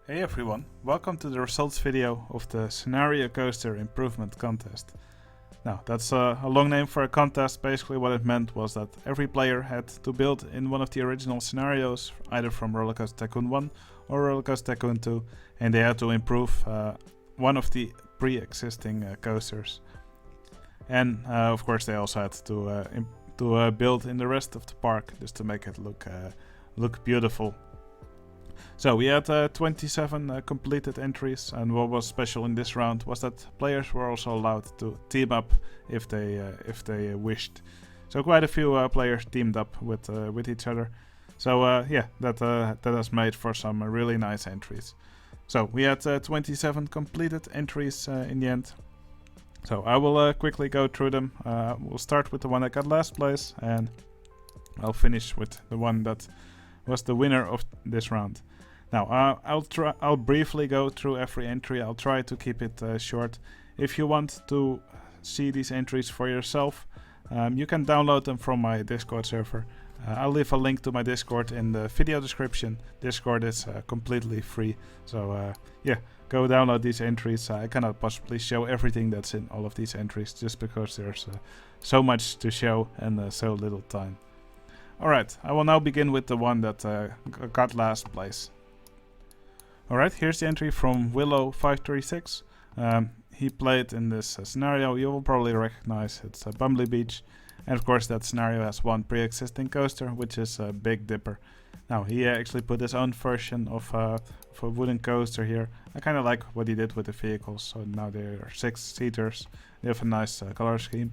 Hey everyone, welcome to the results video of the Scenario Coaster Improvement Contest. Now, that's a long name for a contest. Basically what it meant was that every player had to build in one of the original scenarios, either from Rollercoaster Tycoon 1 or Rollercoaster Tycoon 2, and they had to improve one of the pre-existing coasters. And of course they also had to build in the rest of the park just to make it look beautiful. So we had 27 completed entries, and what was special in this round was that players were also allowed to team up if they wished. So quite a few players teamed up with each other. So yeah, that has made for some really nice entries. So we had 27 completed entries in the end. So I will quickly go through them. We'll start with the one that got last place, and I'll finish with the one that was the winner of this round. Now, I'll briefly go through every entry. I'll try to keep it short. If you want to see these entries for yourself, you can download them from my Discord server. I'll leave a link to my Discord in the video description. Discord is completely free, so yeah, go download these entries. I cannot possibly show everything that's in all of these entries just because there's so much to show and so little time. Alright, I will now begin with the one that got last place. Alright, here's the entry from Willow 536. He played in this scenario. You will probably recognize it's Bumbley Beach. And of course that scenario has one pre-existing coaster, which is Big Dipper. Now he actually put his own version of a wooden coaster here. I kind of like what he did with the vehicles. So now there are 6 seaters. They have a nice color scheme.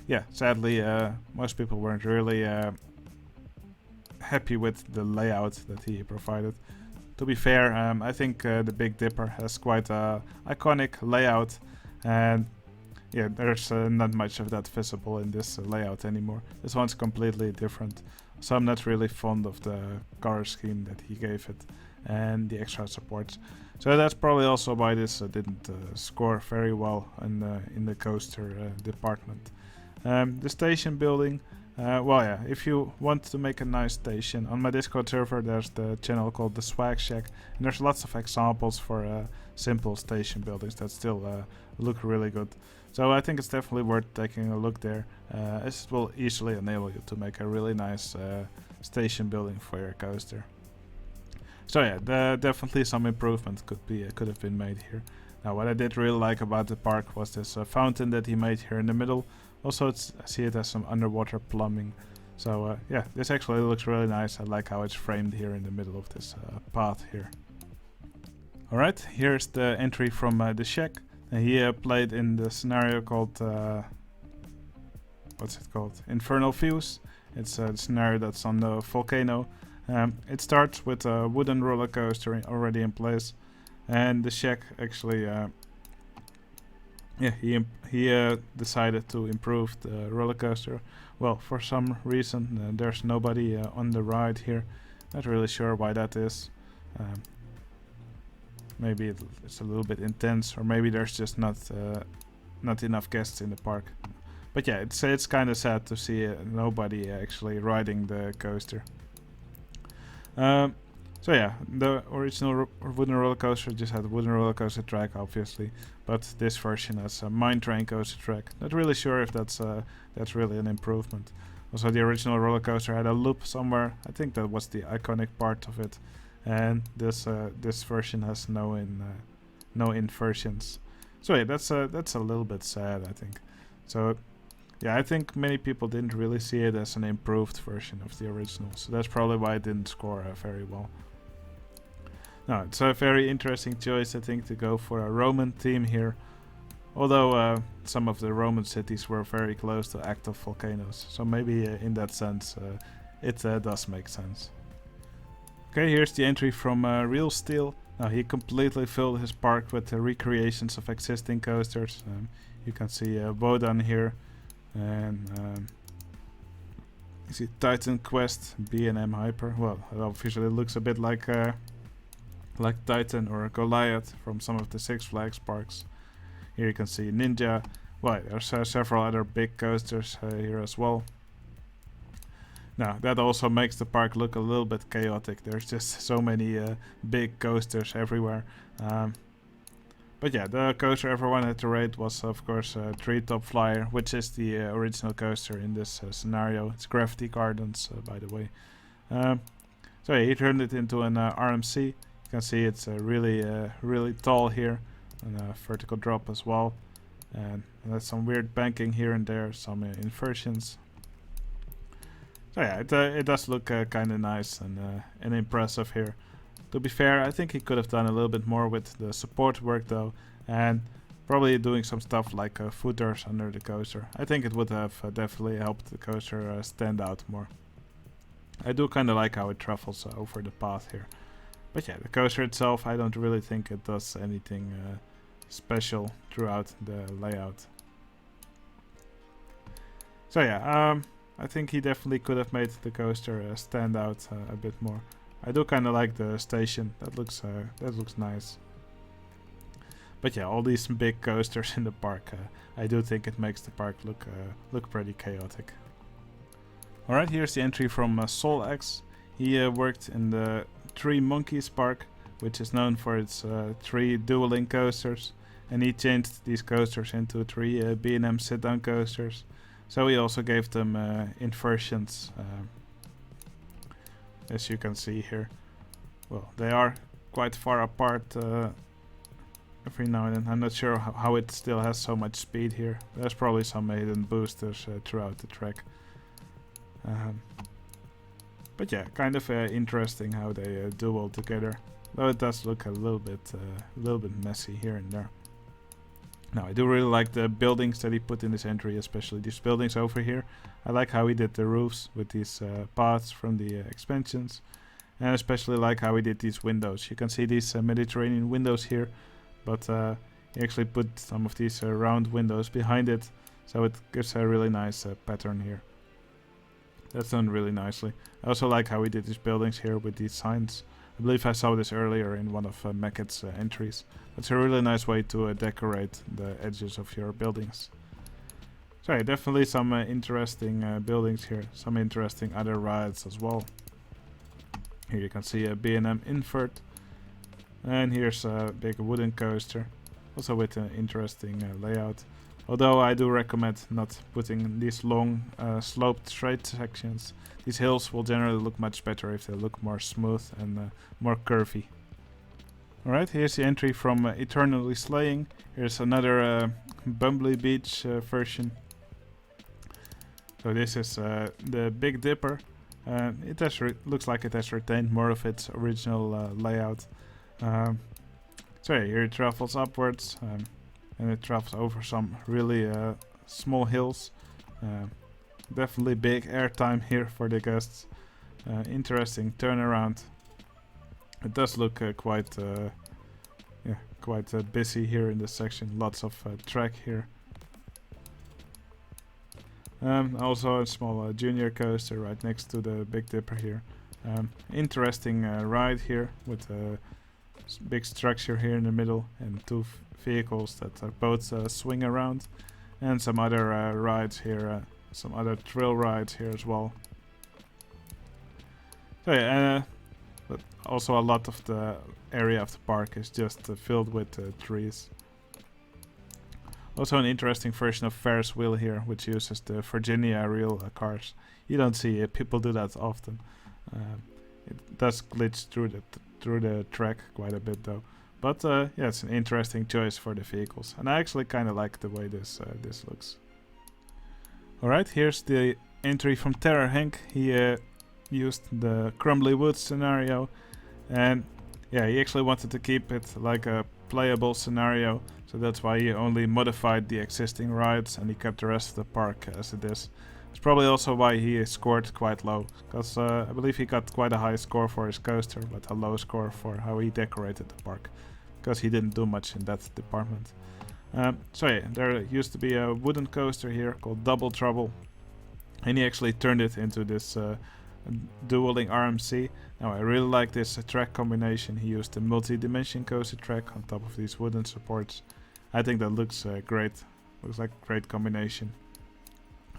Yeah, sadly most people weren't really happy with the layout that he provided. To be fair, I think the Big Dipper has quite a iconic layout, and yeah, there's not much of that visible in this layout anymore. This one's completely different, so I'm not really fond of the color scheme that he gave it and the extra supports. So that's probably also why this didn't score very well in the coaster department. The station building. Well, yeah, if you want to make a nice station, on my Discord server there's the channel called the Swag Shack, and there's lots of examples for simple station buildings that still look really good. So I think it's definitely worth taking a look there, as it will easily enable you to make a really nice station building for your coaster. So yeah, definitely some improvement could have been made here. Now what I did really like about the park was this fountain that he made here in the middle. Also, I see it has some underwater plumbing. So yeah, this actually looks really nice. I like how it's framed here in the middle of this path here. Alright, here's the entry from Thesheq. He played in the scenario called, what's it called? Infernal Views. It's a scenario that's on the volcano. It starts with a wooden roller coaster already in place. And Thesheq actually yeah, he decided to improve the roller coaster. Well, for some reason there's nobody on the ride here. Not really sure why that is. Maybe it's a little bit intense, or maybe there's just not enough guests in the park. But yeah, it's kind of sad to see nobody actually riding the coaster. So yeah, the original wooden roller coaster just had a wooden roller coaster track, obviously, but this version has a mine train coaster track. Not really sure if that's really an improvement. Also, the original roller coaster had a loop somewhere. I think that was the iconic part of it, and this version has no inversions. So yeah, that's a little bit sad, I think. So yeah, I think many people didn't really see it as an improved version of the original, so that's probably why it didn't score very well. No, it's a very interesting choice, I think, to go for a Roman theme here. Although some of the Roman cities were very close to active volcanoes, so maybe in that sense it does make sense. Okay, here's the entry from RealSteel. Now he completely filled his park with recreations of existing coasters. You can see Wodan here, and you see Titan Quest, B&M Hyper. Well, it obviously looks a bit like Titan or Goliath from some of the Six Flags parks. Here you can see Ninja. Well, there's several other big coasters here as well. Now that also makes the park look a little bit chaotic. There's just so many big coasters everywhere. But yeah, the coaster everyone had to rate was of course Treetop Flyer, which is the original coaster in this scenario. It's Gravity Gardens, by the way. So yeah, he turned it into an RMC. You can see it's really tall here, and a vertical drop as well. And there's some weird banking here and there, some inversions. So yeah, it does look kind of nice and impressive here. To be fair, I think he could have done a little bit more with the support work though, and probably doing some stuff like footers under the coaster. I think it would have definitely helped the coaster stand out more. I do kind of like how it travels over the path here. But yeah, the coaster itself, I don't really think it does anything special throughout the layout. So yeah, I think he definitely could have made the coaster stand out a bit more. I do kind of like the station. That looks nice. But yeah, all these big coasters in the park, I do think it makes the park look pretty chaotic. Alright, here's the entry from Solix. He worked in the 3 Monkeys park, which is known for its 3 dueling coasters, and he changed these coasters into 3 B&M sit-down coasters. So he also gave them inversions, as you can see here. Well, they are quite far apart every now and then. I'm not sure how it still has so much speed here. There's probably some hidden boosters throughout the track. But yeah, kind of interesting how they duel together. Though it does look a little bit messy here and there. Now, I do really like the buildings that he put in this entry, especially these buildings over here. I like how he did the roofs with these paths from the expansions. And I especially like how he did these windows. You can see these Mediterranean windows here, but he actually put some of these round windows behind it, so it gives a really nice pattern here. That's done really nicely. I also like how he did these buildings here with these signs. I believe I saw this earlier in one of Mekkit's entries. It's a really nice way to decorate the edges of your buildings. So yeah, definitely some interesting buildings here. Some interesting other rides as well. Here you can see a B&M invert. And here's a big wooden coaster. Also with an interesting layout. Although I do recommend not putting these long sloped straight sections. These hills will generally look much better if they look more smooth and more curvy. Alright, here's the entry from Eternally Slaying. Here's another Bumbly Beach version. So this is the Big Dipper. It has looks like it has retained more of its original layout. So yeah, here it travels upwards. And it travels over some really small hills. Definitely big airtime here for the guests. Interesting turnaround. It does look quite busy here in this section. Lots of track here. Also a small junior coaster right next to the Big Dipper here. Interesting ride here with a big structure here in the middle and 2 vehicles that both swing around, and some other rides here, some other thrill rides here as well. So yeah, but also a lot of the area of the park is just filled with trees. Also an interesting version of Ferris wheel here, which uses the Virginia real cars. You don't see people do that often. It does glitch through the track quite a bit though. But yeah, it's an interesting choice for the vehicles, and I actually kind of like the way this looks. Alright, here's the entry from Terrorhenk. He used the Crumbly Woods scenario, and yeah, he actually wanted to keep it like a playable scenario, so that's why he only modified the existing rides and he kept the rest of the park as it is. It's probably also why he scored quite low, because I believe he got quite a high score for his coaster, but a low score for how he decorated the park, because he didn't do much in that department. So yeah, there used to be a wooden coaster here called Double Trouble, and he actually turned it into this dueling RMC. Now I really like this track combination. He used a multi-dimension coaster track on top of these wooden supports. I think that looks great. Looks like a great combination.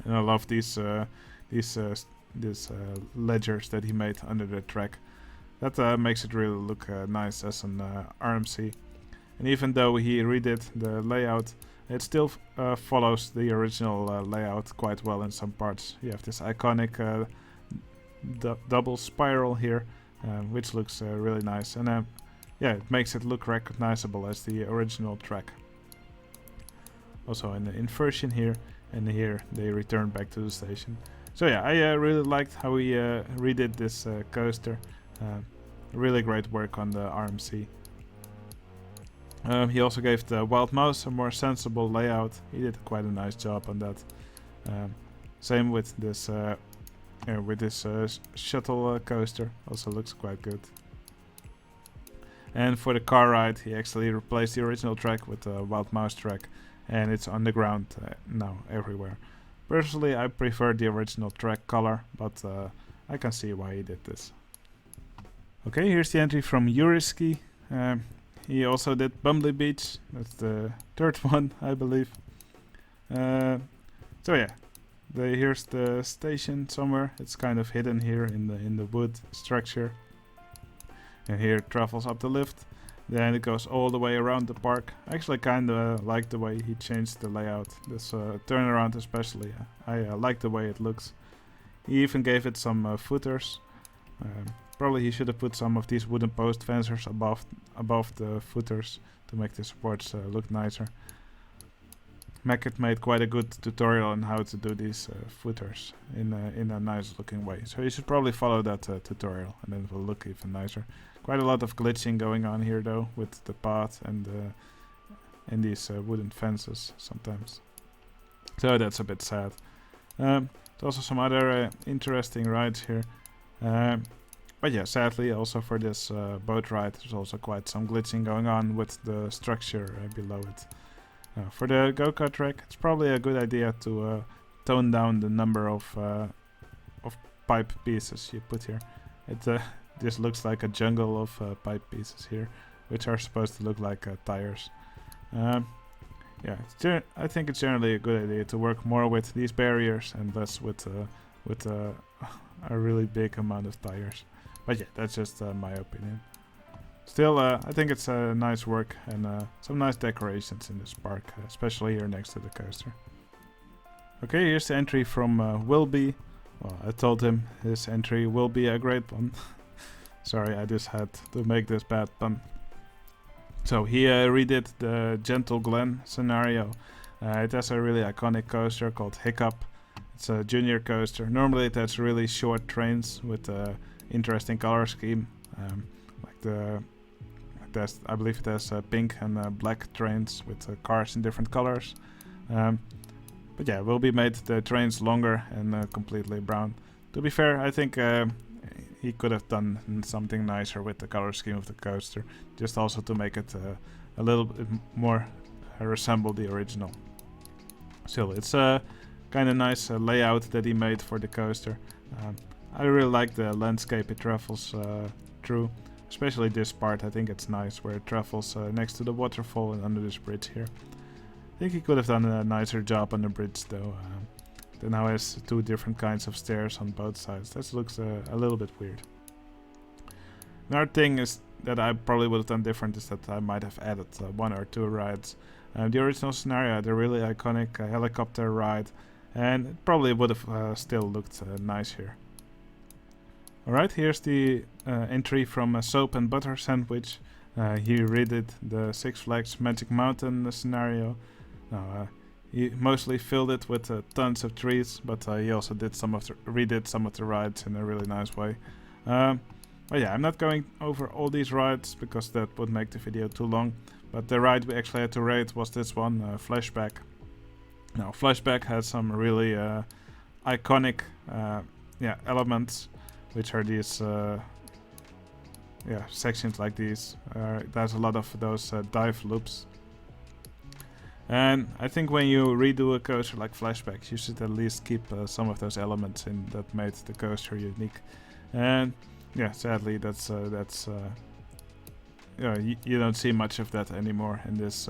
And I love these these ledgers that he made under the track. That makes it really look nice as an RMC. And even though he redid the layout, it still follows the original layout quite well in some parts. You have this iconic double spiral here, which looks really nice. And yeah, it makes it look recognizable as the original track. Also in the inversion here, and here they return back to the station. So yeah, I really liked how he redid this coaster. Really great work on the RMC. He also gave the Wild Mouse a more sensible layout. He did quite a nice job on that. Same with this shuttle coaster. Also looks quite good. And for the car ride, he actually replaced the original track with the Wild Mouse track, and it's underground now everywhere. Personally, I prefer the original track color, but I can see why he did this. Okay, here's the entry from Yuriski. He also did Bumbly Beach. That's the third one, I believe. So yeah, here's the station somewhere. It's kind of hidden here in the wood structure. And here it travels up the lift. Then it goes all the way around the park. I actually kind of like the way he changed the layout. This turnaround especially. I like the way it looks. He even gave it some footers. Probably he should have put some of these wooden post fencers above the footers to make the supports look nicer. Mekkit made quite a good tutorial on how to do these footers in a nice looking way. So you should probably follow that tutorial, and then it will look even nicer. Quite a lot of glitching going on here though, with the path and these wooden fences sometimes. So that's a bit sad. There's also some other interesting rides here. But yeah, sadly also for this boat ride there's also quite some glitching going on with the structure below it. For the go-kart track, it's probably a good idea to tone down the number of pipe pieces you put here. It just looks like a jungle of pipe pieces here, which are supposed to look like tires. Yeah, I think it's generally a good idea to work more with these barriers and less with a really big amount of tires. But yeah, that's just my opinion. Still, I think it's nice work and some nice decorations in this park, especially here next to the coaster. Okay, here's the entry from Willby. Well, I told him his entry will be a great one. Sorry, I just had to make this bad pun. So he redid the Gentle Glen scenario. It has a really iconic coaster called Hiccup. It's a junior coaster. Normally it has really short trains with a interesting color scheme. I believe it has pink and black trains with cars in different colors. But yeah, Willby made the trains longer and completely brown. To be fair, I think he could have done something nicer with the color scheme of the coaster, just also to make it a little bit more resemble the original. Still, it's a kind of nice layout that he made for the coaster. I really like the landscape it travels through. Especially this part, I think it's nice where it travels next to the waterfall and under this bridge here. I think he could have done a nicer job on the bridge though. It now has two different kinds of stairs on both sides. That looks a little bit weird. Another thing is that I probably would have done different is that I might have added one or two rides. The original scenario had a really iconic helicopter ride, and it probably would have still looked nice here. Alright, here's the entry from Soap and Butter Sandwich. He redid the Six Flags Magic Mountain scenario. Now, he mostly filled it with tons of trees, but he also did redid some of the rides in a really nice way. But yeah, I'm not going over all these rides because that would make the video too long. But the ride we actually had to rate was this one, Flashback. Now, Flashback has some really iconic elements, which are these sections like these. There's a lot of those dive loops. And I think when you redo a coaster like Flashback, you should at least keep some of those elements in that made the coaster unique. And yeah, sadly you don't see much of that anymore in this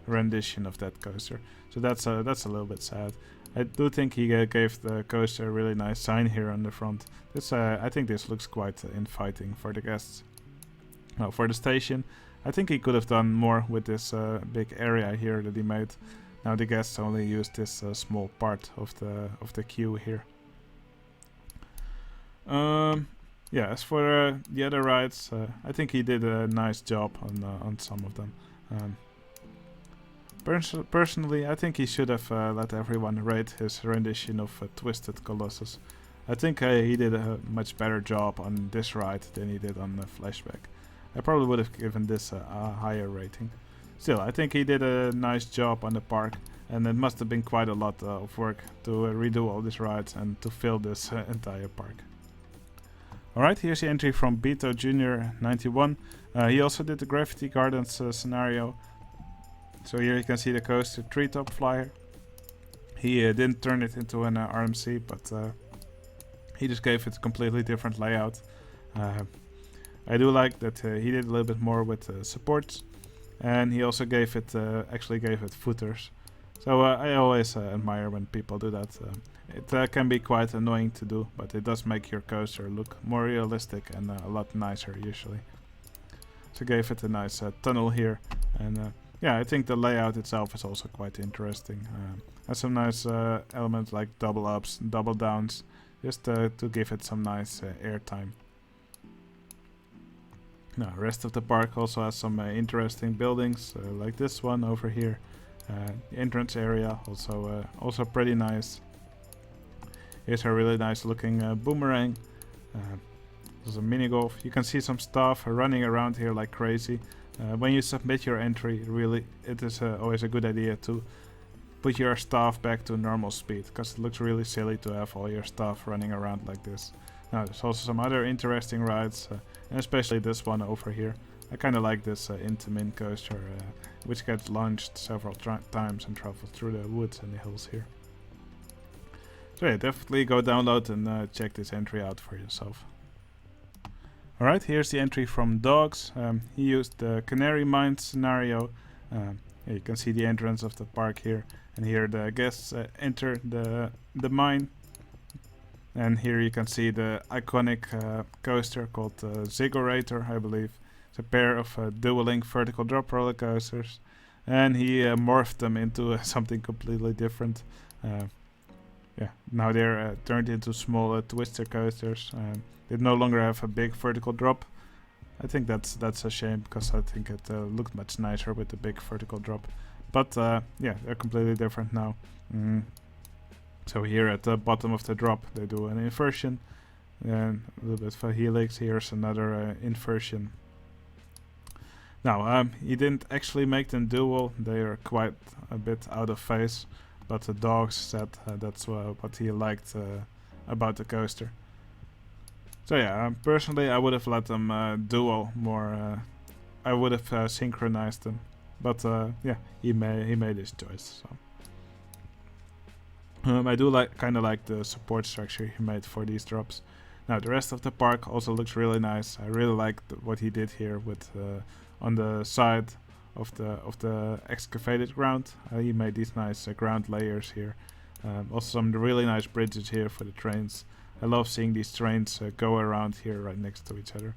rendition of that coaster. So that's a little bit sad. I do think he gave the coaster a really nice sign here on the front. This I think this looks quite inviting for the guests. Now for the station, I think he could have done more with this big area here that he made. Now the guests only used this small part of the queue here. Yeah, as for the other rides, I think he did a nice job on some of them. Personally, I think he should have let everyone rate his rendition of Twisted Colossus. I think he did a much better job on this ride than he did on the Flashback. I probably would have given this a higher rating. Still, I think he did a nice job on the park, and it must have been quite a lot of work to redo all these rides and to fill this entire park. Alright, here's the entry from BetoJunior91. He also did the Gravity Gardens scenario. So here you can see the coaster Treetop Flyer. He didn't turn it into an RMC, but he just gave it a completely different layout. I do like that he did a little bit more with supports, and he also gave it footers. So I always admire when people do that. It can be quite annoying to do, but it does make your coaster look more realistic and a lot nicer usually. So gave it a nice tunnel here, and yeah, I think the layout itself is also quite interesting. Has some nice elements like double ups, double downs, just to give it some nice airtime. Now, the rest of the park also has some interesting buildings, like this one over here. The entrance area also pretty nice. Here's a really nice looking boomerang. There's a mini golf. You can see some staff running around here like crazy. When you submit your entry, really, it is always a good idea to put your staff back to normal speed, because it looks really silly to have all your staff running around like this. Now, there's also some other interesting rides, and especially this one over here. I kind of like this Intamin coaster, which gets launched several times and travels through the woods and the hills here. So yeah, definitely go download and check this entry out for yourself. Alright, here's the entry from Dogs. He used the Canary Mine scenario. You can see the entrance of the park here, and here the guests enter the mine. And here you can see the iconic coaster called Ziggorator, I believe. It's a pair of dual-link vertical drop roller coasters, and he morphed them into something completely different. Yeah, now they're turned into small twister coasters. They no longer have a big vertical drop. I think that's a shame, because I think it looked much nicer with the big vertical drop. But yeah, they're completely different now. So here at the bottom of the drop they do an inversion, and a little bit of a helix. Here's another inversion. Now he didn't actually make them dual, they are quite a bit out of phase, but the Dogs said that's what he liked about the coaster. So yeah, personally I would have let them dual more. I would have synchronized them, but yeah, he made his choice. So. I do kind of like the support structure he made for these drops. Now the rest of the park also looks really nice. I really like what he did here with on the side of the excavated ground. He made these nice ground layers here. Also some really nice bridges here for the trains. I love seeing these trains go around here right next to each other.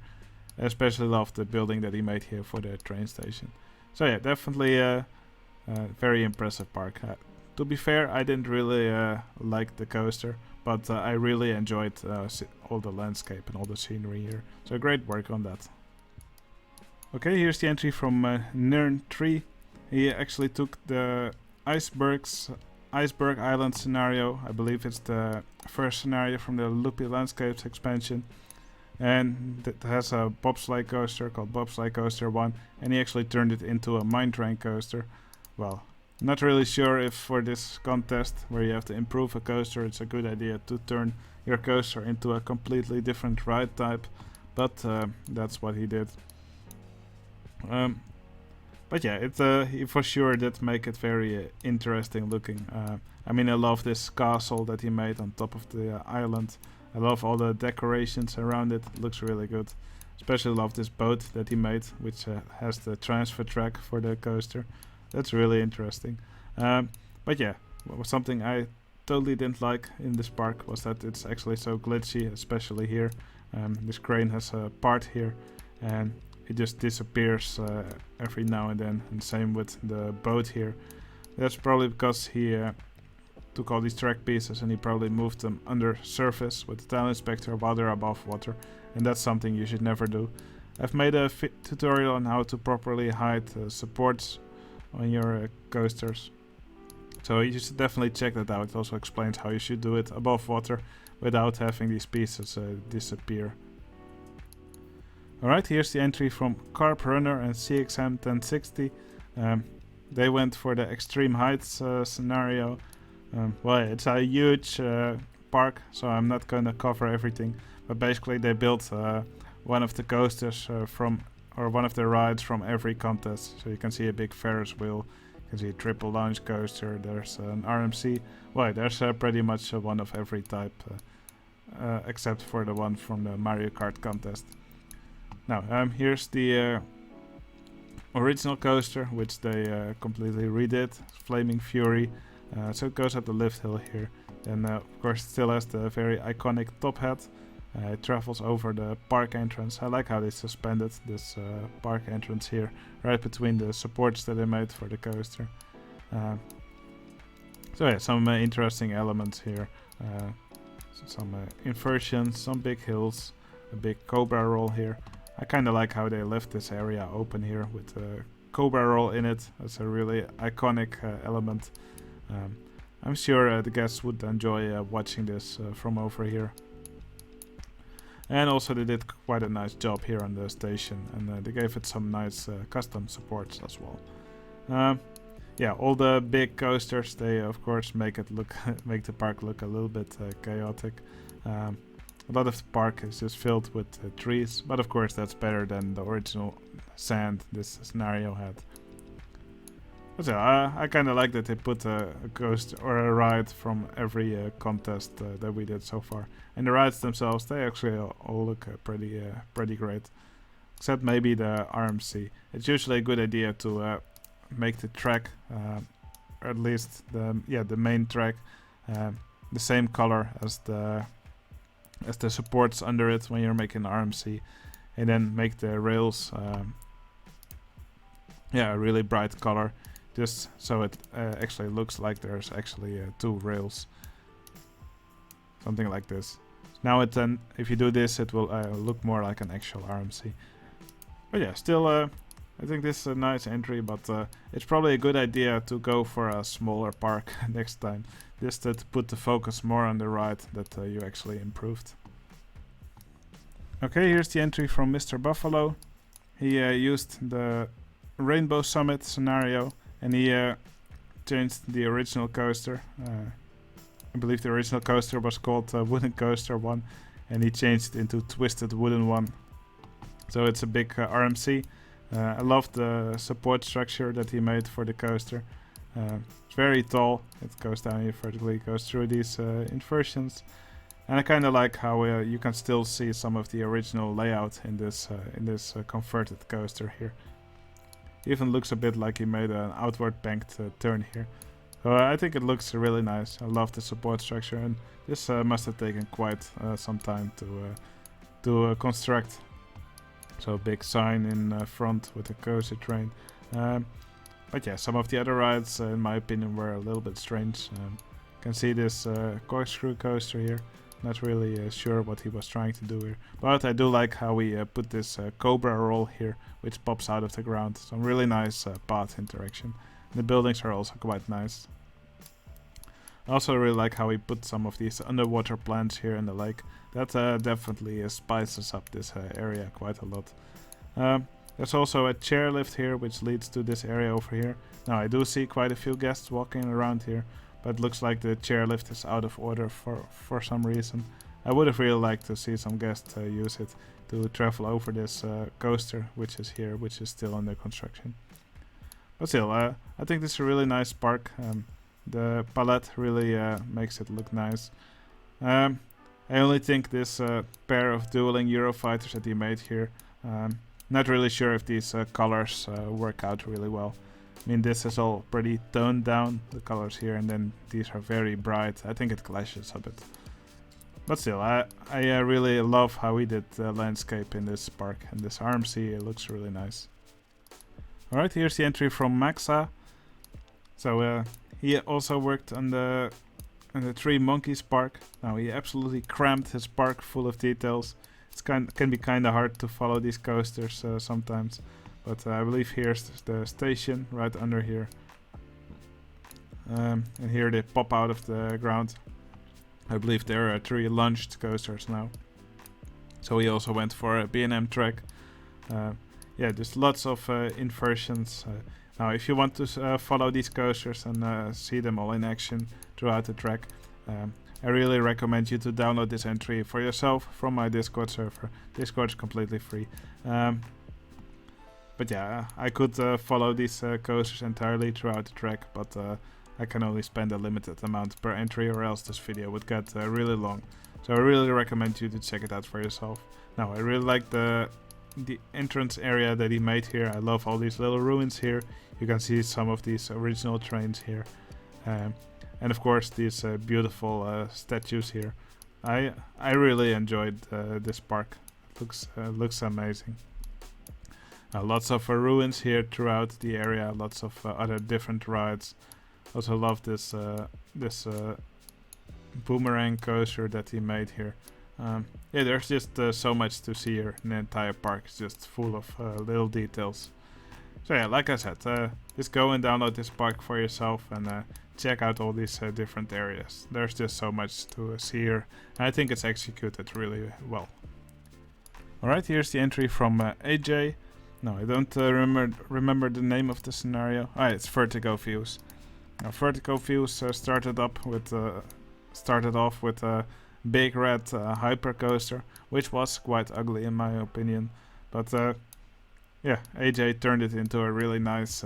I especially love the building that he made here for the train station. So yeah, definitely a very impressive park. To be fair, I didn't really like the coaster, but I really enjoyed all the landscape and all the scenery here. So great work on that. Okay, here's the entry from Nirn3. He actually took the Iceberg Island scenario. I believe it's the first scenario from the Loopy Landscapes expansion. And it has a bobsleigh coaster called Bobsleigh Coaster 1, and he actually turned it into a mine train coaster. Well, not really sure if for this contest where you have to improve a coaster it's a good idea to turn your coaster into a completely different ride type, but that's what he did. But yeah, he for sure did make it very interesting looking. I mean, I love this castle that he made on top of the island. I love all the decorations around it. It looks really good. Especially love this boat that he made, which has the transfer track for the coaster. That's really interesting. But yeah, something I totally didn't like in this park was that it's actually so glitchy, especially here. This crane has a part here and it just disappears every now and then, and same with the boat here. That's probably because he took all these track pieces and he probably moved them under surface with the tile inspector while they're above water, and that's something you should never do. I've made a tutorial on how to properly hide supports on your coasters, so you should definitely check that out. It also explains how you should do it above water without having these pieces disappear. Alright, here's the entry from CarpRunner and CXM1060. They went for the extreme heights scenario. Well, it's a huge park, so I'm not gonna cover everything. But basically, they built one of the coasters one of the rides from every contest. So you can see a big Ferris wheel, you can see a triple launch coaster. There's an RMC. Well, there's pretty much one of every type, except for the one from the Mario Kart contest. Now, here's the original coaster, which they completely redid, Flaming Fury. So it goes up the lift hill here. And of course it still has the very iconic top hat. It travels over the park entrance. I like how they suspended this park entrance here, right between the supports that they made for the coaster. So yeah, some interesting elements here. Some inversions, some big hills, a big cobra roll here. I kind of like how they left this area open here with a cobra roll in it. That's a really iconic element. I'm sure the guests would enjoy watching this from over here. And also they did quite a nice job here on the station, and they gave it some nice custom supports as well. Yeah, all the big coasters, they of course make the park look a little bit chaotic. A lot of the park is just filled with trees, but of course that's better than the original sand this scenario had. But yeah, I kind of like that they put a coaster or a ride from every contest that we did so far. And the rides themselves, they actually all look pretty great. Except maybe the RMC. It's usually a good idea to make the track, or at least the main track, the same color as the supports under it when you're making the RMC, and then make the rails a really bright color, just so it actually looks like there's actually two rails, something like this. Now if you do this, it will look more like an actual RMC. But yeah, still I think this is a nice entry, but it's probably a good idea to go for a smaller park next time, just to put the focus more on the ride that you actually improved. Okay, here's the entry from MrBuffalo. He used the Rainbow Summit scenario, and he changed the original coaster. I believe the original coaster was called Wooden Coaster 1, and he changed it into Twisted Wooden 1. So it's a big RMC. I love the support structure that he made for the coaster. It's very tall. It goes down here vertically, goes through these inversions. And I kind of like how you can still see some of the original layout in this converted coaster here. Even looks a bit like he made an outward banked turn here. So I think it looks really nice. I love the support structure, and this must have taken quite some time to construct. So a big sign in front with a coaster train. But yeah, some of the other rides, in my opinion, were a little bit strange. You can see this corkscrew coaster here. Not really sure what he was trying to do here. But I do like how we put this cobra roll here, which pops out of the ground. Some really nice path interaction. The buildings are also quite nice. I also really like how we put some of these underwater plants here in the lake. That definitely spices up this area quite a lot. There's also a chairlift here, which leads to this area over here. Now I do see quite a few guests walking around here, but it looks like the chairlift is out of order for some reason. I would have really liked to see some guests use it to travel over this coaster, which is here, which is still under construction. But still, I think this is a really nice park. The palette really makes it look nice. I only think this pair of dueling Eurofighters that he made here, not really sure if these colors work out really well. I mean, this is all pretty toned down, the colors here, and then these are very bright. I think it clashes a bit. But still, I really love how he did the landscape in this park, and this RMC, it looks really nice. Alright, here's the entry from Maxa. So he also worked on the Three Monkeys park. Now he absolutely crammed his park full of details. It can be kind of hard to follow these coasters sometimes. But I believe here's the station right under here. And here they pop out of the ground. I believe there are 3 launched coasters now. So he also went for a B&M track. Yeah, there's lots of inversions. Now, if you want to follow these coasters and see them all in action throughout the track, I really recommend you to download this entry for yourself from my Discord server. Discord is completely free. But yeah, I could follow these coasters entirely throughout the track, but I can only spend a limited amount per entry, or else this video would get really long. So I really recommend you to check it out for yourself. Now, I really like the entrance area that he made here. I love all these little ruins here. You can see some of these original trains here. And of course these beautiful statues here. I really enjoyed this park. It looks amazing. Lots of ruins here throughout the area. Lots of other different rides. Also love this boomerang coaster that he made here. Yeah, there's just so much to see here. And the entire park is just full of little details. So yeah, like I said, just go and download this park for yourself and check out all these different areas. There's just so much to see here, and I think it's executed really well. Alright, here's the entry from AJ. No, I don't remember the name of the scenario. It's Vertigo Views. Now, Vertigo Views started off with a big red hyper coaster, which was quite ugly in my opinion. But yeah, AJ turned it into a really nice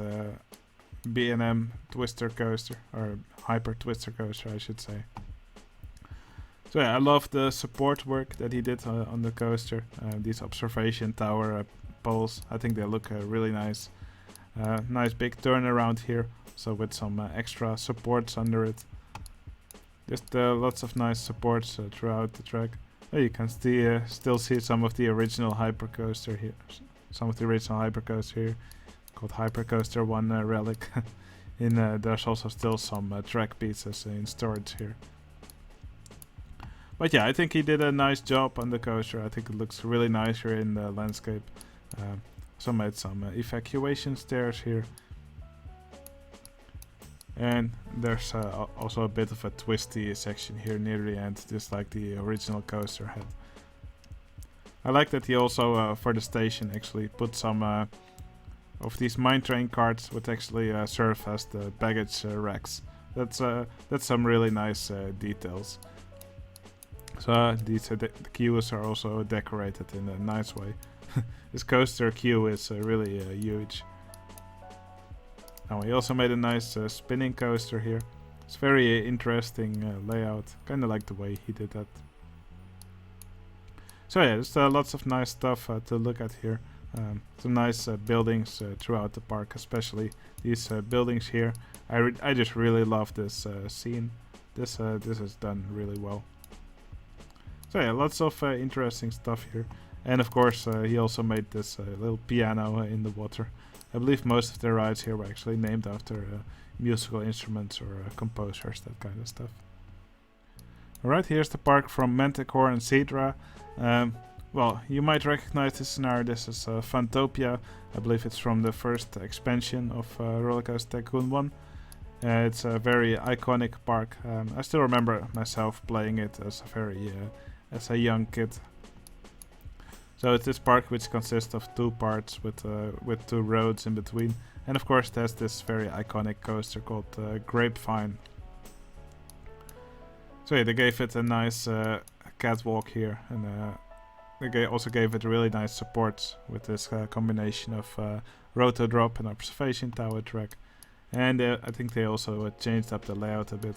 B&M twister coaster, or hyper twister coaster I should say. So yeah, I love the support work that he did on the coaster. These observation tower poles, I think they look really nice. Nice big turnaround here, so with some extra supports under it. Just lots of nice supports throughout the track. You can still see some of the original hypercoaster here. Some of the original hypercoaster here, called Hypercoaster 1 Relic. There's also still some track pieces in storage here. But yeah, I think he did a nice job on the coaster. I think it looks really nice here in the landscape. So made some evacuation stairs here. And there's also a bit of a twisty section here near the end, just like the original coaster had. I like that he also, for the station, actually put some of these mine train carts, which actually serve as the baggage racks. That's some really nice details. So these the queues are also decorated in a nice way. This coaster queue is really huge. Now he also made a nice spinning coaster here. It's very interesting layout. Kind of like the way he did that. So yeah, there's lots of nice stuff to look at here. Some nice buildings throughout the park, especially these buildings here. I just really love this scene. This is done really well. So yeah, lots of interesting stuff here. And of course he also made this little piano in the water. I believe most of the rides here were actually named after musical instruments or composers, that kind of stuff. Alright, here's the park from Manticore and Seadra. Well, you might recognize this scenario. This is Fantopia. I believe it's from the first expansion of Rollercoaster Tycoon 1. It's a very iconic park. I still remember myself playing it as a young kid. So it's this park which consists of 2 parts with 2 roads in between, and of course there's this very iconic coaster called Grapevine. So yeah, they gave it a nice catwalk here, and they also gave it really nice supports with this combination of roto drop and observation tower track, and I think they also changed up the layout a bit.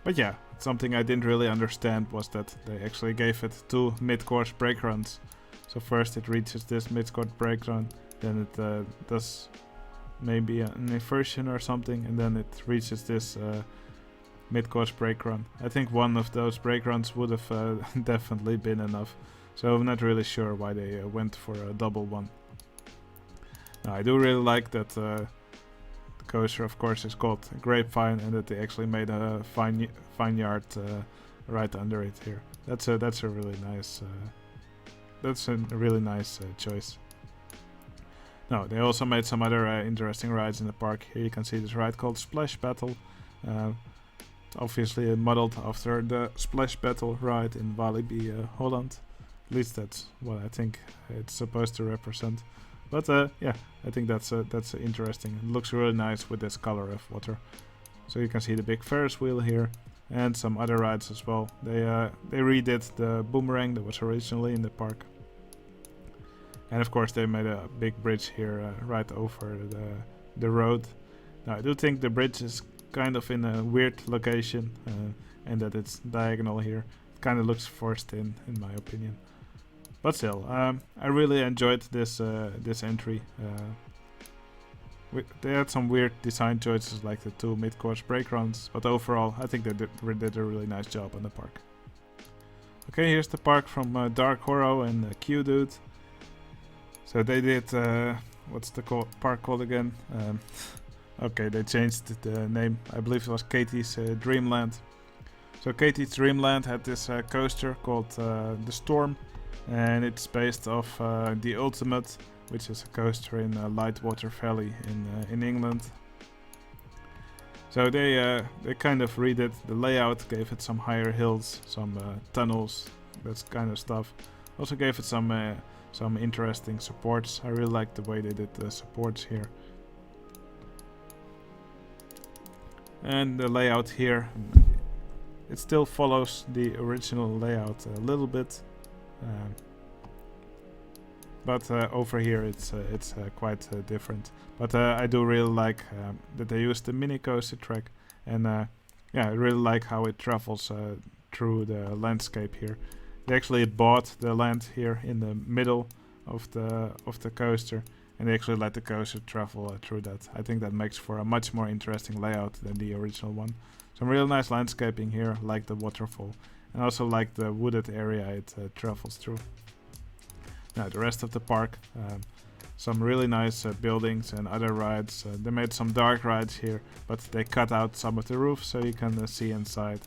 But yeah, something I didn't really understand was that they actually gave it 2 mid-course brake runs. So first it reaches this mid-course brake run, then it does maybe an inversion or something, and then it reaches this mid-course brake run. I think one of those brake runs would have definitely been enough, so I'm not really sure why they went for a double one. Now, I do really like that the coaster, of course, is called Grapevine, and that they actually made a vineyard right under it here. That's a really nice choice. No, they also made some other interesting rides in the park. Here you can see this ride called Splash Battle. Obviously modeled after the Splash Battle ride in Walibi, Holland. At least that's what I think it's supposed to represent. But yeah, I think that's interesting. It looks really nice with this color of water. So you can see the big Ferris wheel here, and some other rides as well. They redid the boomerang that was originally in the park. And of course they made a big bridge here right over the road. Now I do think the bridge is kind of in a weird location, and that it's diagonal here. It kind of looks forced in my opinion. But still, I really enjoyed this entry. They had some weird design choices like the 2 mid-course brake runs, but overall I think they did a really nice job on the park. Okay, here's the park from Dark Horror and Q Dude. So they did, what's the park called again? Okay, they changed the name. I believe it was Katie's Dreamland. So Katie's Dreamland had this coaster called the Storm, and it's based off the Ultimate, which is a coaster in Lightwater Valley in England. So they kind of redid the layout, gave it some higher hills, some tunnels, that kind of stuff. Also gave it some interesting supports. I really like the way they did the supports here. And the layout here, it still follows the original layout a little bit, but over here it's quite different. But I do really like that they used the mini coaster track, and yeah, I really like how it travels through the landscape here. They actually bought the land here in the middle of the coaster, and they actually let the coaster travel through that. I think that makes for a much more interesting layout than the original one. Some real nice landscaping here, like the waterfall, and also like the wooded area it travels through. Now the rest of the park, some really nice buildings and other rides. They made some dark rides here, but they cut out some of the roof so you can see inside.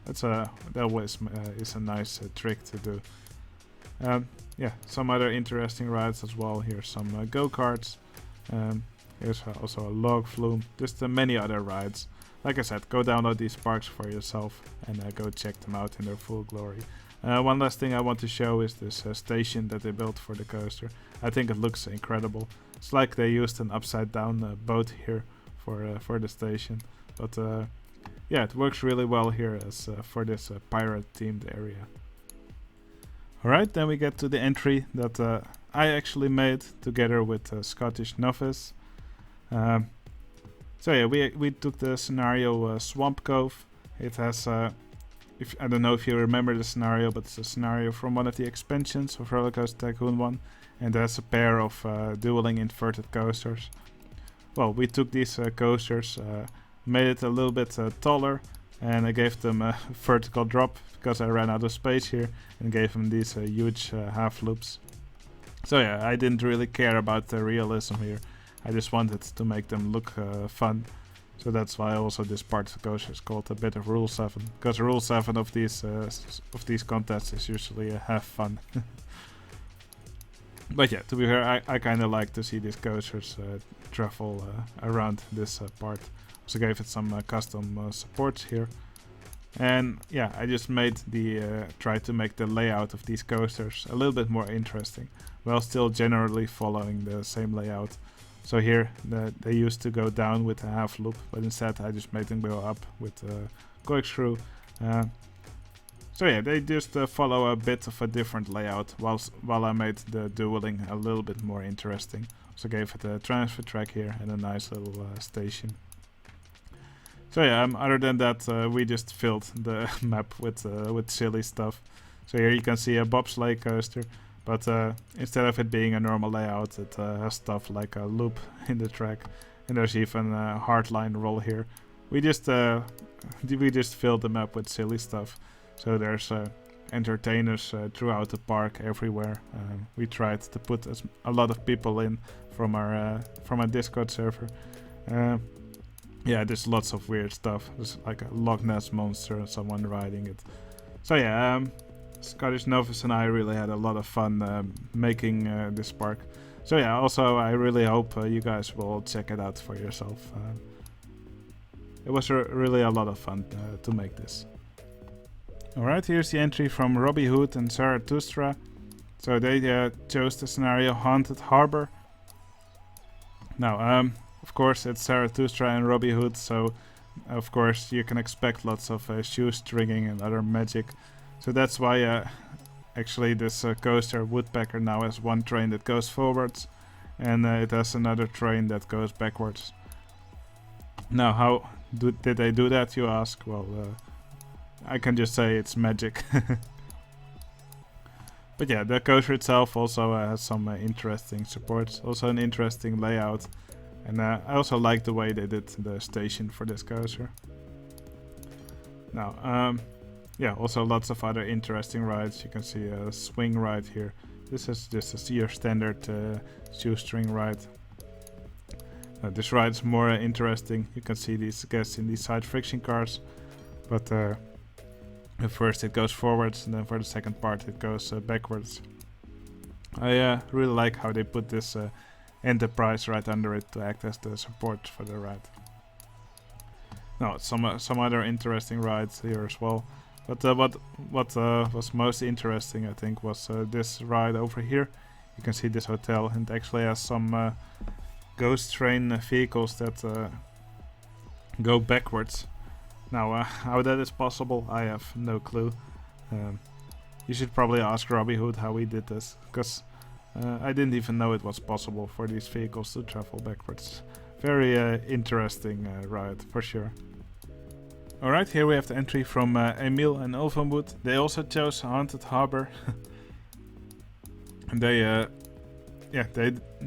That always is a nice trick to do. Yeah, some other interesting rides as well. Here's some go-karts. Here's also a log flume. Just many other rides. Like I said, go download these parks for yourself and go check them out in their full glory. One last thing I want to show is this station that they built for the coaster. I think it looks incredible. It's like they used an upside down boat here for the station. But yeah, it works really well here as for this pirate themed area. Alright, then we get to the entry that I actually made together with Scottish.Novice. So yeah, we took the scenario Swamp Cove. It has, I don't know if you remember the scenario, but it's a scenario from one of the expansions of Roller Coaster Tycoon 1, and there's a pair of dueling inverted coasters. Well, we took these coasters, made it a little bit taller, and I gave them a vertical drop because I ran out of space here, and gave them these huge half loops. So yeah, I didn't really care about the realism here. I just wanted to make them look fun. So that's why also this part of the coaster is called a bit of Rule 7. Because Rule 7 of these contests is usually have fun. But yeah, to be fair, I kind of like to see these coasters travel around this part. Also gave it some custom supports here. And yeah, I just made tried to make the layout of these coasters a little bit more interesting, while still generally following the same layout. So here they used to go down with a half loop, but instead I just made them go up with a corkscrew. So yeah, they just follow a bit of a different layout, while I made the dueling a little bit more interesting. So gave it a transfer track here and a nice little station. So yeah, other than that, we just filled the map with silly stuff. So here you can see a bobsleigh coaster. but instead of it being a normal layout, it has stuff like a loop in the track, and there's even a hardline roll here. We just filled them up with silly stuff. So there's entertainers throughout the park, everywhere. We tried to put a lot of people in from our Discord server. Yeah, there's lots of weird stuff. There's like a Loch Ness monster and someone riding it. So yeah, Scottish.Novice and I really had a lot of fun making this park. So yeah, also I really hope you guys will check it out for yourself. It was really a lot of fun to make this. Alright, here's the entry from Robby and Zarathustra. So they chose the scenario Haunted Harbor. Now, of course it's Zarathustra and Robby, so of course you can expect lots of shoestringing and other magic. So that's why actually this coaster Woodpecker now has one train that goes forwards, and it has another train that goes backwards. Now, how did they do that, you ask? Well, I can just say it's magic. But yeah, the coaster itself also has some interesting supports, also an interesting layout, and I also like the way they did the station for this coaster. Now, yeah, also lots of other interesting rides. You can see a swing ride here. This is just your standard shoestring ride. This ride is more interesting. You can see these guests in these side friction cars, but at first it goes forwards, and then for the second part it goes backwards. I really like how they put this Enterprise right under it to act as the support for the ride. Now, some other interesting rides here as well. But what was most interesting, I think, was this ride over here. You can see this hotel, and it actually has some ghost train vehicles that go backwards. Now, how that is possible, I have no clue. You should probably ask Robby how he did this, because I didn't even know it was possible for these vehicles to travel backwards. Very interesting ride, for sure. Alright, here we have the entry from Emiel and Ulvenwood. They also chose Haunted Harbor. And they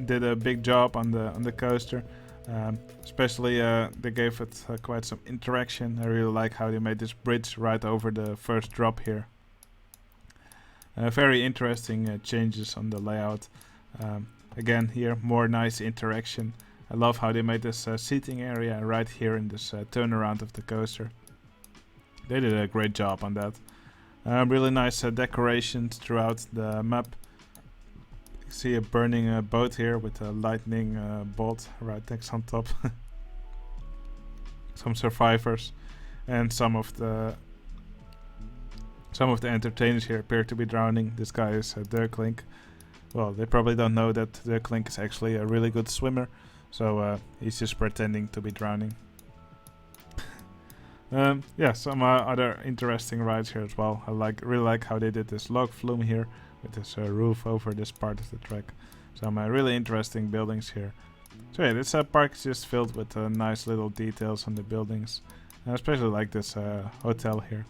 did a big job on the coaster. Especially they gave it quite some interaction. I really like how they made this bridge right over the first drop here. Very interesting changes on the layout. Again, here more nice interaction. I love how they made this seating area right here in this turnaround of the coaster. They did a great job on that. Really nice decorations throughout the map. You see a burning boat here with a lightning bolt right next on top. Some survivors, and some of the entertainers here appear to be drowning. This guy is Deurklink. Well, they probably don't know that Deurklink is actually a really good swimmer, so he's just pretending to be drowning. Yeah, some other interesting rides here as well. I really like how they did this log flume here with this roof over this part of the track. Some really interesting buildings here. So yeah, this park is just filled with nice little details on the buildings. I especially like this hotel here.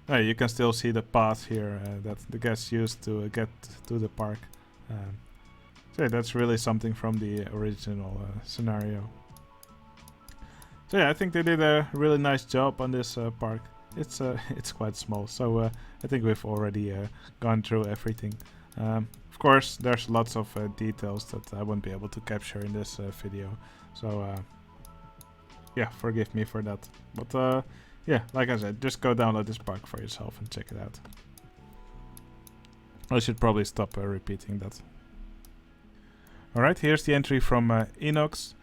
You can still see the path here that the guests used to get to the park. So yeah, that's really something from the original scenario. So yeah, I think they did a really nice job on this park. It's quite small, so I think we've already gone through everything. Of course, there's lots of details that I won't be able to capture in this video, so yeah, forgive me for that. But yeah, like I said, just go download this park for yourself and check it out. I should probably stop repeating that. Alright, here's the entry from Enox.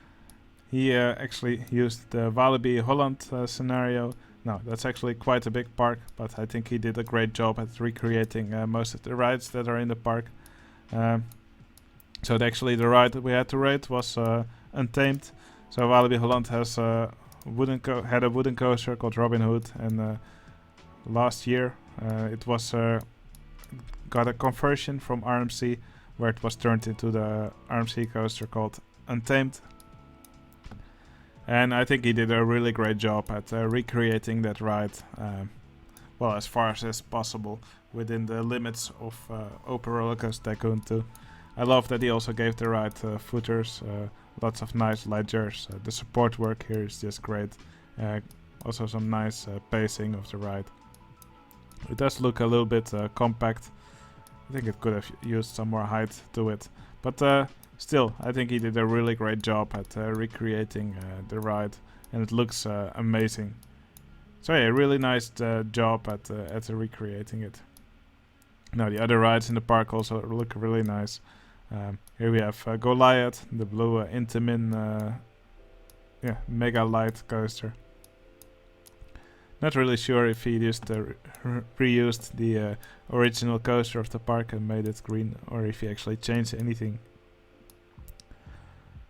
He actually used the Walibi Holland scenario. Now, that's actually quite a big park, but I think he did a great job at recreating most of the rides that are in the park. So actually the ride that we had to rate was Untamed. So Walibi Holland has had a wooden coaster called Robin Hood, and last year it was got a conversion from RMC, where it was turned into the RMC coaster called Untamed. And I think he did a really great job at recreating that ride. well, as far as is possible within the limits of Open Roller Coaster Tycoon 2. I love that he also gave the right footers, lots of nice ledgers. The support work here is just great. Also some nice pacing of the ride. It does look a little bit compact. I think it could have used some more height to it. But still, I think he did a really great job at recreating the ride. And it looks amazing. So yeah, really nice job at recreating it. Now the other rides in the park also look really nice. Here we have Goliath, the blue Intamin Mega Light coaster. Not really sure if he just reused the original coaster of the park and made it green, or if he actually changed anything.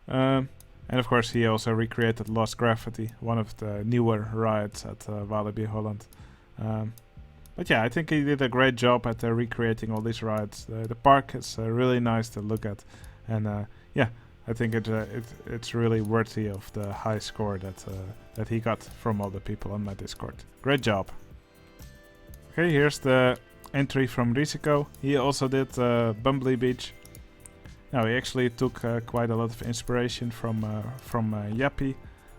And of course he also recreated Lost Gravity, one of the newer rides at Walibi Holland. But yeah, I think he did a great job at recreating all these rides. The park is really nice to look at, and yeah, I think it's really worthy of the high score that he got from all the people on my Discord. Great job. Okay, here's the entry from Risiko. He also did Bumblebee Beach. Now he actually took quite a lot of inspiration from Yappy,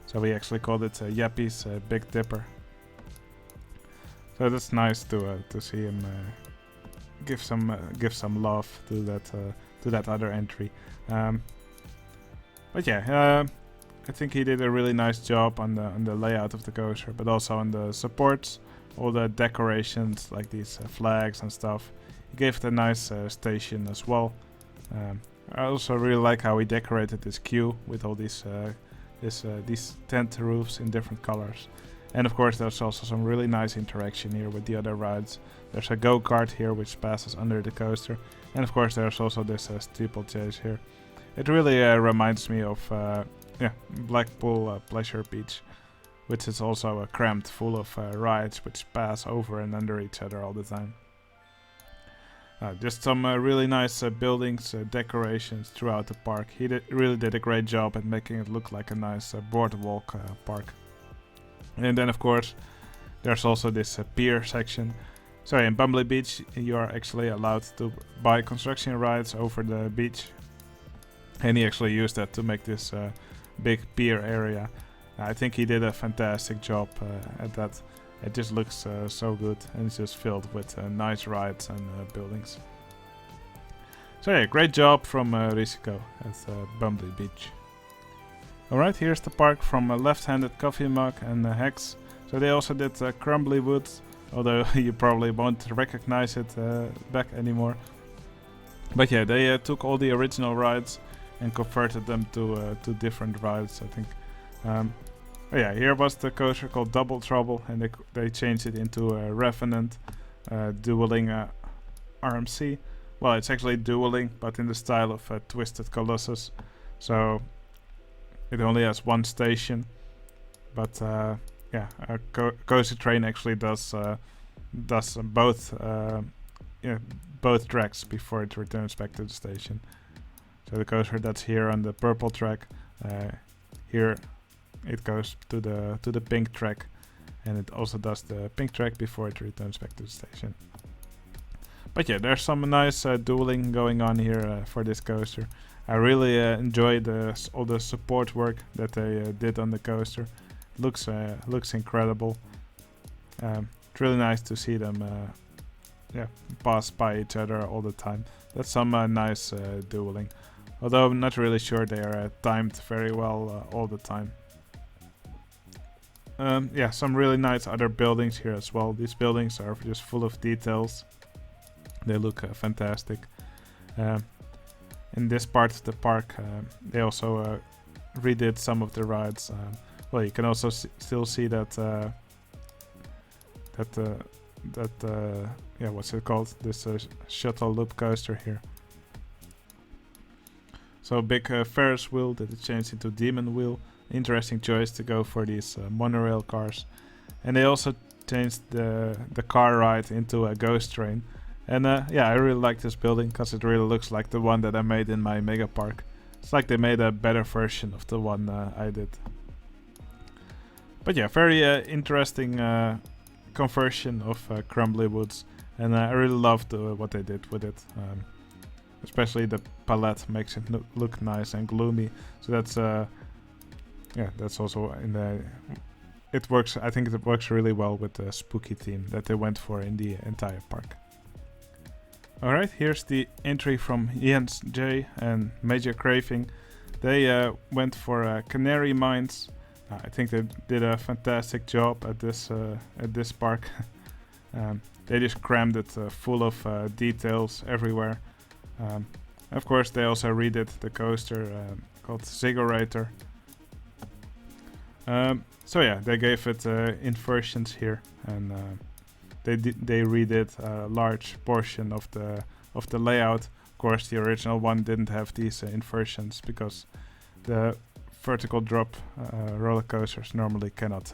so we actually called it Yappy's Big Dipper. So that's nice to see him give some love to that other entry. But yeah, I think he did a really nice job on the layout of the coaster, but also on the supports, all the decorations like these flags and stuff. He gave it a nice station as well. I also really like how he decorated this queue with all these tent roofs in different colors. And of course there's also some really nice interaction here with the other rides. There's a go-kart here which passes under the coaster. And of course there's also this steeplechase here. It really reminds me of Blackpool Pleasure Beach, which is also crammed full of rides which pass over and under each other all the time. Just some really nice buildings, decorations throughout the park. He really did a great job at making it look like a nice boardwalk park. And then of course there's also this pier section. So in Bumblebee Beach you are actually allowed to buy construction rides over the beach. And he actually used that to make this big pier area. I think he did a fantastic job at that. It just looks so good, and it's just filled with nice rides and buildings. So yeah, great job from Risiko at Bumblebee Beach. Alright, here's the park from Left-Handed Coffee Mug and Hex. So they also did Crumbly Woods, although you probably won't recognize it back anymore. But yeah, they took all the original rides and converted them to different rides, I think. Oh yeah, here was the coaster called Double Trouble, and they changed it into a Revenant dueling RMC. Well, it's actually dueling, but in the style of Twisted Colossus. So it only has one station, but yeah, a coaster train actually does both tracks before it returns back to the station. So the coaster that's here on the purple track, here it goes to the pink track, and it also does the pink track before it returns back to the station. But yeah, there's some nice dueling going on here for this coaster. I really enjoy all the support work that they did on the coaster. Looks incredible. It's really nice to see them pass by each other all the time. That's some nice dueling. Although I'm not really sure they are timed very well all the time. Yeah, some really nice other buildings here as well. These buildings are just full of details. They look fantastic. In this part of the park, they also redid some of the rides. Well, you can also still see that what's it called? This shuttle loop coaster here. So big Ferris wheel that it changed into Demon wheel. Interesting choice to go for these monorail cars. And they also changed the car ride into a ghost train. And yeah, I really like this building because it really looks like the one that I made in my Mega Park. It's like they made a better version of the one I did. But yeah, very interesting conversion of crumbly woods, and I really loved what they did with it. Especially the palette makes it look nice and gloomy. So that's yeah, that's also in the. It works. I think it works really well with the spooky theme that they went for in the entire park. Alright, here's the entry from Jens J and Major Craving. They went for Canary Mines. I think they did a fantastic job at this park. They just crammed it full of details everywhere. Of course, they also redid the coaster called Ziggurator. So yeah, they gave it inversions here, and they redid a large portion of the layout. Of course, the original one didn't have these inversions because the vertical drop roller coasters normally cannot.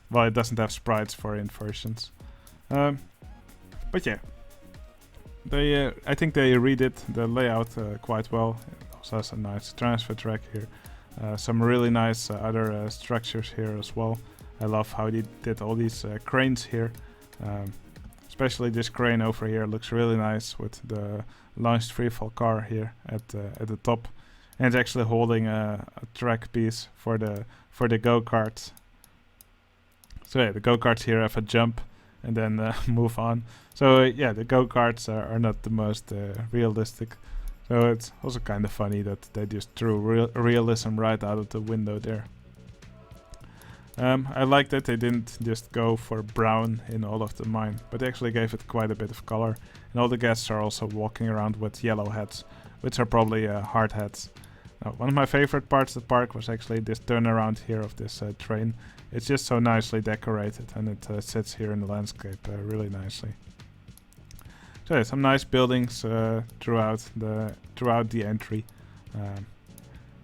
Well, it doesn't have sprites for inversions. But yeah, they I think they redid the layout quite well. It also has a nice transfer track here. Some really nice other structures here as well. I love how they did all these cranes here. Especially this crane over here looks really nice with the launched freefall car here at the top, and it's actually holding a track piece for the go-karts. So yeah, the go-karts here have a jump and then move on. So yeah, the go-karts are not the most realistic. So it's also kind of funny that they just threw realism right out of the window there. I like that they didn't just go for brown in all of the mine, but they actually gave it quite a bit of color. And all the guests are also walking around with yellow hats, which are probably hard hats. Now, one of my favorite parts of the park was actually this turnaround here of this train. It's just so nicely decorated, and it sits here in the landscape really nicely. So yeah, some nice buildings throughout the entry.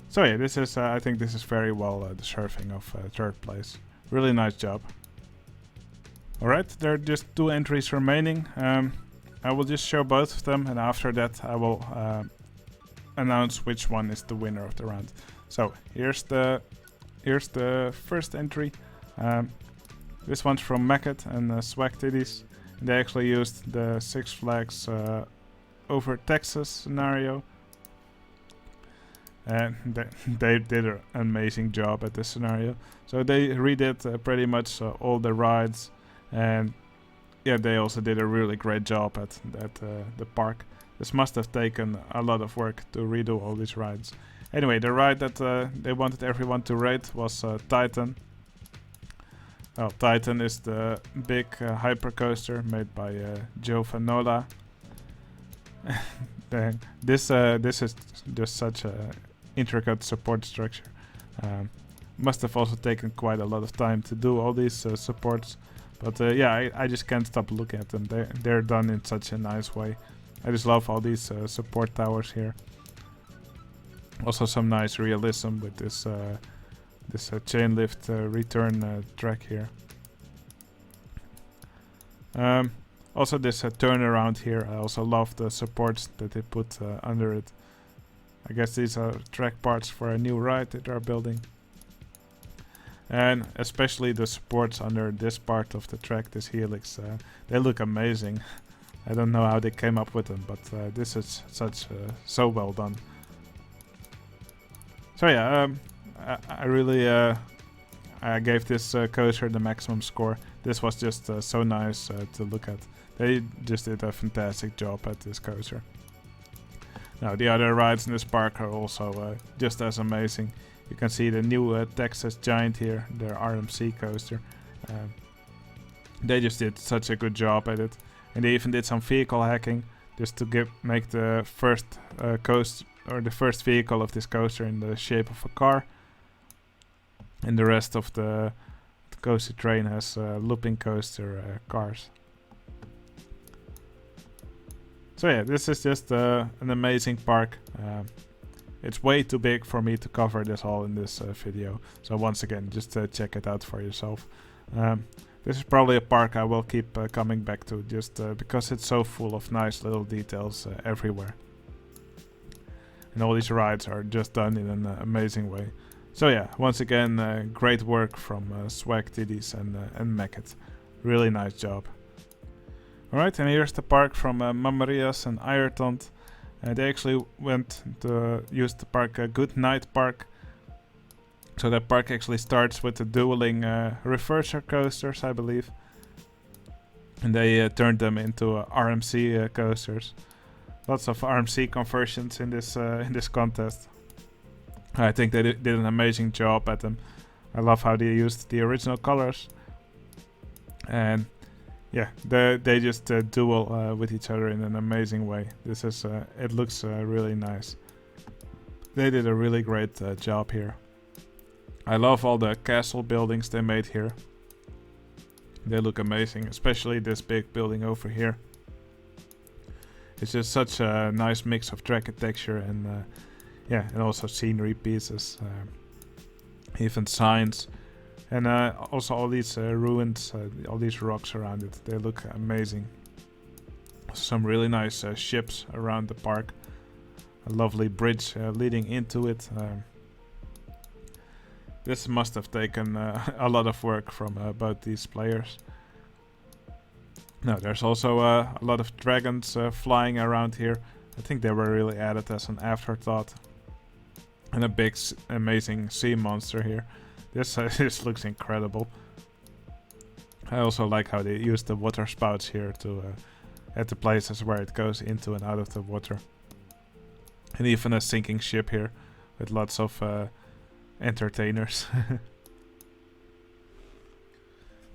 So yeah, this is I think this is very well deserving of third place. Really nice job. Alright, there are just 2 entries remaining. I will just show both of them, and after that I will announce which one is the winner of the round. So here's the first entry. This one's from Mekkit and Swag Titties. They actually used the Six Flags over Texas scenario. And they did an amazing job at this scenario. So they redid pretty much all the rides, and yeah, they also did a really great job at the park. This must have taken a lot of work to redo all these rides. Anyway, the ride that they wanted everyone to rate was Titan. Well, Titan is the big hypercoaster made by Joe Vanola. This is just such a intricate support structure. Must have also taken quite a lot of time to do all these supports, but yeah, I just can't stop looking at them. They're done in such a nice way. I just love all these support towers here. Also some nice realism with this chain lift return track here. Also this turnaround here, I also love the supports that they put under it. I guess these are track parts for a new ride that they're building. And especially the supports under this part of the track, this helix, they look amazing. I don't know how they came up with them, but this is so well done. So yeah, I really I gave this coaster the maximum score. This was just so nice to look at. They just did a fantastic job at this coaster. Now the other rides in this park are also just as amazing. You can see the new Texas Giant here, their RMC coaster. They just did such a good job at it, and they even did some vehicle hacking just to make the first the first vehicle of this coaster in the shape of a car, and the rest of the coaster train has looping coaster cars. So yeah, this is just an amazing park. It's way too big for me to cover this all in this video. So once again, just check it out for yourself. This is probably a park I will keep coming back to, just because it's so full of nice little details everywhere. And all these rides are just done in an amazing way. So yeah, once again, great work from Swag Titties and Mekkit. Really nice job. Alright, and here's the park from Mamarillas and Iretont. They actually went to use the park Good Night Park. So that park actually starts with the dueling reverser coasters, I believe. And they turned them into RMC coasters. Lots of RMC conversions in this contest. I think they did an amazing job at them. I love how they used the original colors. And yeah, they just duel with each other in an amazing way. This is it looks really nice. They did a really great job here. I love all the castle buildings they made here. They look amazing, especially this big building over here. It's just such a nice mix of architecture and yeah, and also scenery pieces, even signs, and also all these ruins, all these rocks around it. They look amazing. Some really nice ships around the park. A lovely bridge leading into it. This must have taken a lot of work from both these players. Now, there's also a lot of dragons flying around here. I think they were really added as an afterthought. And a big, amazing sea monster here. This looks incredible. I also like how they use the water spouts here to at the places where it goes into and out of the water. And even a sinking ship here with lots of entertainers.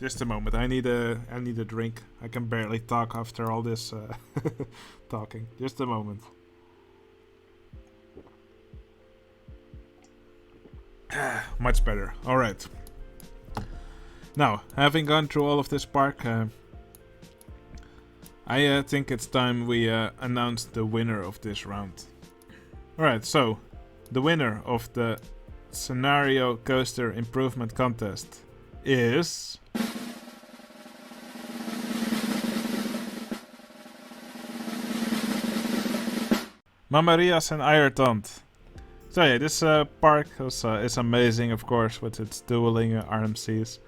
Just a moment, I need a drink. I can barely talk after all this talking. Just a moment. Much better. Alright. Now, having gone through all of this park, I think it's time we announce the winner of this round. Alright, so the winner of the Scenario Coaster Improvement Contest is... Mamarillas and Iretont. So yeah, this park is amazing, of course, with its dueling RMCs.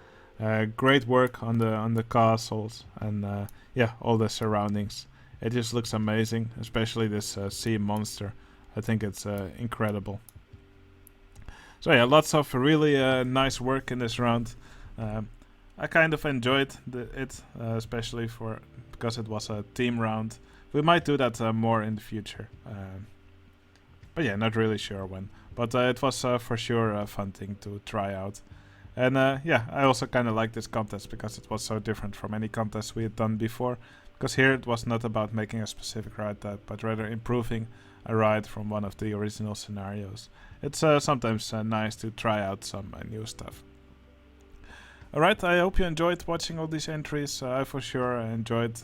Great work on the castles and yeah, all the surroundings. It just looks amazing, especially this sea monster. I think it's incredible. So yeah, lots of really nice work in this round. I kind of enjoyed it, especially because it was a team round. We might do that more in the future. But yeah, not really sure when. But it was for sure a fun thing to try out. And yeah, I also kind of like this contest because it was so different from any contest we had done before. Because here it was not about making a specific ride but rather improving a ride from one of the original scenarios. It's sometimes nice to try out some new stuff. Alright, I hope you enjoyed watching all these entries. I for sure enjoyed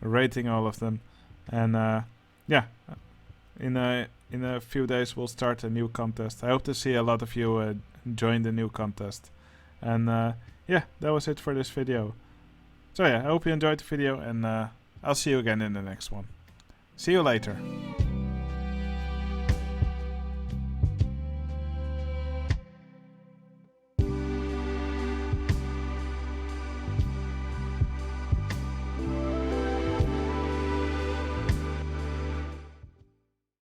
rating all of them. And yeah, in a few days we'll start a new contest. I hope to see a lot of you join the new contest. And yeah, that was it for this video. So yeah, I hope you enjoyed the video and I'll see you again in the next one. See you later.